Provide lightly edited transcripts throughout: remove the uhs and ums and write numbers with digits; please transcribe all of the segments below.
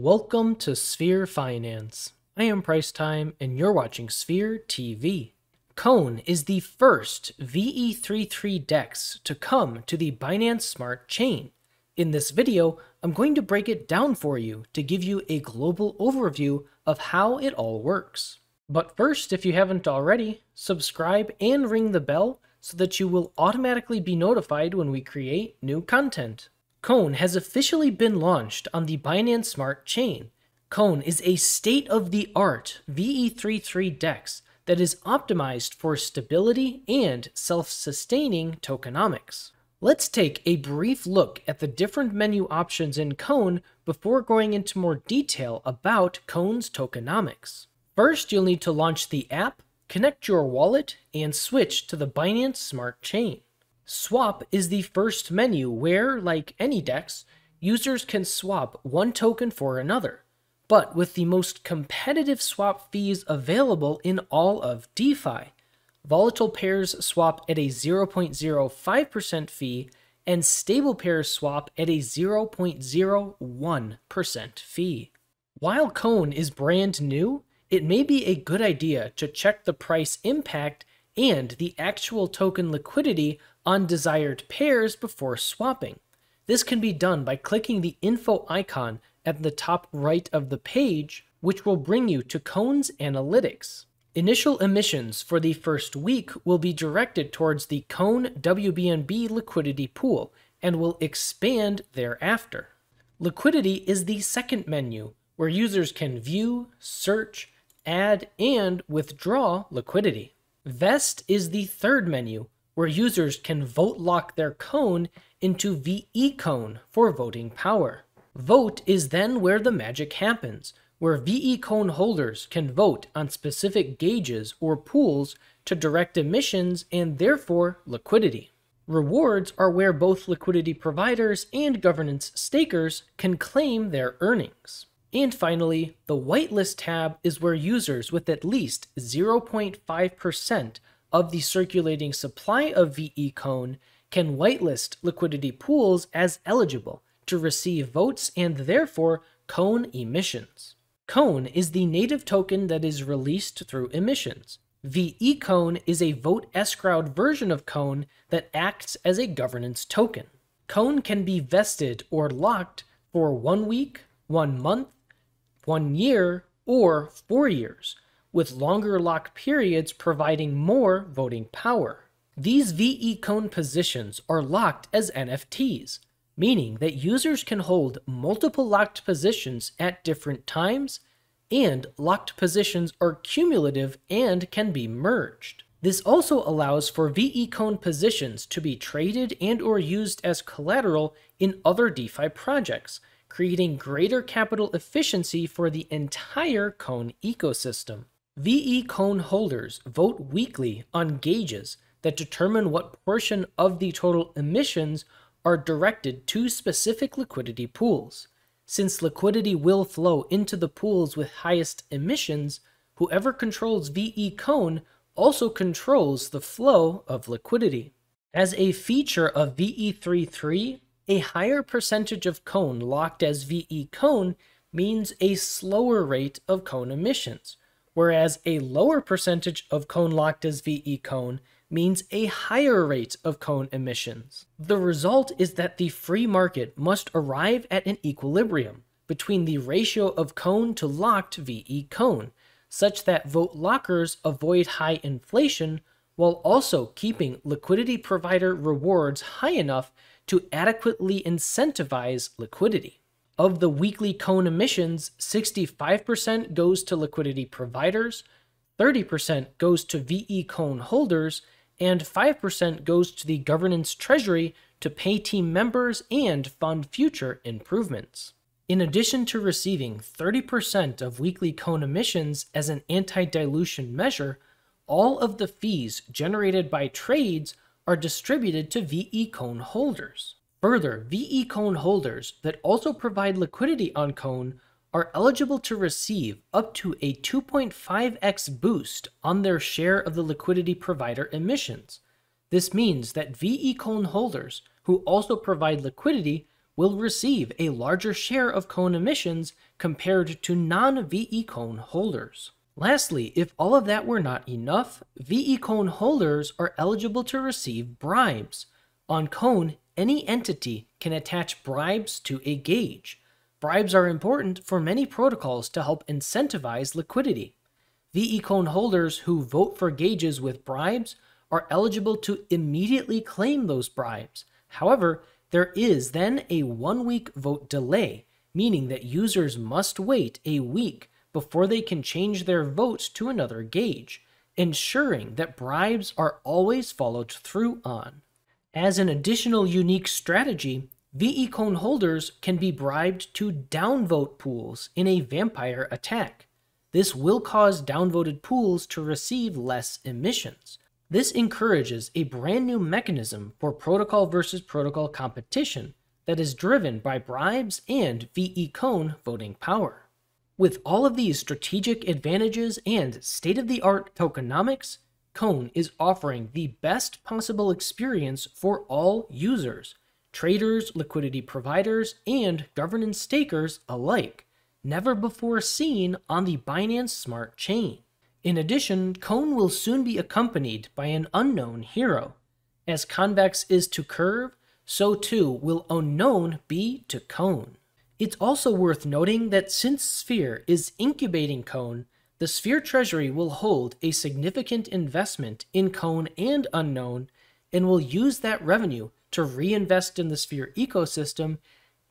Welcome to Sphere Finance. I am Price Time and you're watching Sphere TV. Cone is the first VE33 DEX to come to the Binance Smart Chain. In this video, I'm going to break it down for you to give you a global overview of how it all works. But first, if you haven't already, subscribe and ring the bell so that you will automatically be notified when we create new content. Cone has officially been launched on the Binance Smart Chain. Cone is a state-of-the-art VE33 DEX that is optimized for stability and self-sustaining tokenomics. Let's take a brief look at the different menu options in Cone before going into more detail about Cone's tokenomics. First, you'll need to launch the app, connect your wallet, and switch to the Binance Smart Chain. Swap is the first menu where, like any DEX, users can swap one token for another, but with the most competitive swap fees available in all of DeFi. Volatile pairs swap at a 0.05% fee, and stable pairs swap at a 0.01% fee. While Cone is brand new, it may be a good idea to check the price impact and the actual token liquidity on desired pairs before swapping. This can be done by clicking the info icon at the top right of the page, which will bring you to Cone's analytics. Initial emissions for the first week will be directed towards the Cone WBNB liquidity pool and will expand thereafter. Liquidity is the second menu, where users can view, search, add, and withdraw liquidity. Vest is the third menu, where users can vote lock their Cone into VE Cone for voting power. Vote is then where the magic happens, where VE Cone holders can vote on specific gauges or pools to direct emissions and therefore liquidity. Rewards are where both liquidity providers and governance stakers can claim their earnings. And finally, the whitelist tab is where users with at least 0.5% of the circulating supply of VE Cone can whitelist liquidity pools as eligible to receive votes and therefore Cone emissions. Cone is the native token that is released through emissions. VE Cone is a vote escrowed version of Cone that acts as a governance token. Cone can be vested or locked for 1 week, 1 month, 1 year, or 4 years, with longer lock periods providing more voting power. These VE Cone positions are locked as NFTs, meaning that users can hold multiple locked positions at different times, and locked positions are cumulative and can be merged. This also allows for VE Cone positions to be traded and or used as collateral in other DeFi projects, creating greater capital efficiency for the entire Cone ecosystem. VE Cone holders vote weekly on gauges that determine what portion of the total emissions are directed to specific liquidity pools. Since liquidity will flow into the pools with highest emissions, whoever controls VE Cone also controls the flow of liquidity. As a feature of VE33, a higher percentage of Cone locked as VE Cone means a slower rate of Cone emissions, whereas a lower percentage of Cone locked as VE Cone means a higher rate of Cone emissions. The result is that the free market must arrive at an equilibrium between the ratio of Cone to locked VE Cone, such that vote lockers avoid high inflation while also keeping liquidity provider rewards high enough to adequately incentivize liquidity. Of the weekly Cone emissions, 65% goes to liquidity providers, 30% goes to VE Cone holders, and 5% goes to the governance treasury to pay team members and fund future improvements. In addition to receiving 30% of weekly Cone emissions as an anti-dilution measure, all of the fees generated by trades are distributed to VE Cone holders. Further, VE Cone holders that also provide liquidity on Cone are eligible to receive up to a 2.5x boost on their share of the liquidity provider emissions. This means that VE Cone holders who also provide liquidity will receive a larger share of Cone emissions compared to non-VE Cone holders. Lastly, if all of that were not enough, VE Cone holders are eligible to receive bribes. On Cone, any entity can attach bribes to a gauge. Bribes are important for many protocols to help incentivize liquidity. VE Cone holders who vote for gauges with bribes are eligible to immediately claim those bribes. However, there is then a 1-week vote delay, meaning that users must wait a week before they can change their vote to another gauge, ensuring that bribes are always followed through on. As an additional unique strategy, VE Cone holders can be bribed to downvote pools in a vampire attack. This will cause downvoted pools to receive less emissions. This encourages a brand new mechanism for protocol versus protocol competition that is driven by bribes and VE Cone voting power. With all of these strategic advantages and state-of-the-art tokenomics, Cone is offering the best possible experience for all users, traders, liquidity providers, and governance stakers alike, never before seen on the Binance Smart Chain. In addition, Cone will soon be accompanied by an unknown hero. As convex is to curve, so too will unknown be to Cone. It's also worth noting that since Sphere is incubating Cone, the Sphere Treasury will hold a significant investment in Cone and Unknown, and will use that revenue to reinvest in the Sphere ecosystem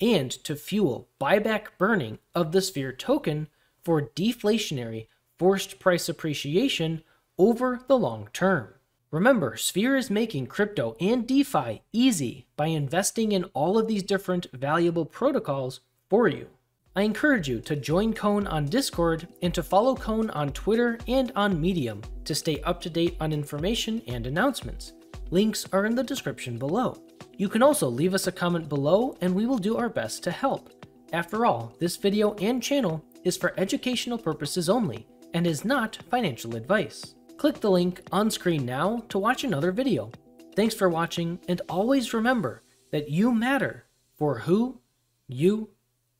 and to fuel buyback burning of the Sphere token for deflationary forced price appreciation over the long term. Remember, Sphere is making crypto and DeFi easy by investing in all of these different valuable protocols for you. I encourage you to join Cone on Discord and to follow Cone on Twitter and on Medium to stay up to date on information and announcements. Links are in the description below. You can also leave us a comment below and we will do our best to help. After all, this video and channel is for educational purposes only and is not financial advice. Click the link on screen now to watch another video. Thanks for watching, and always remember that you matter for who you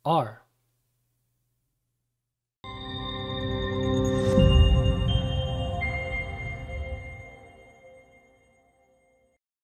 are.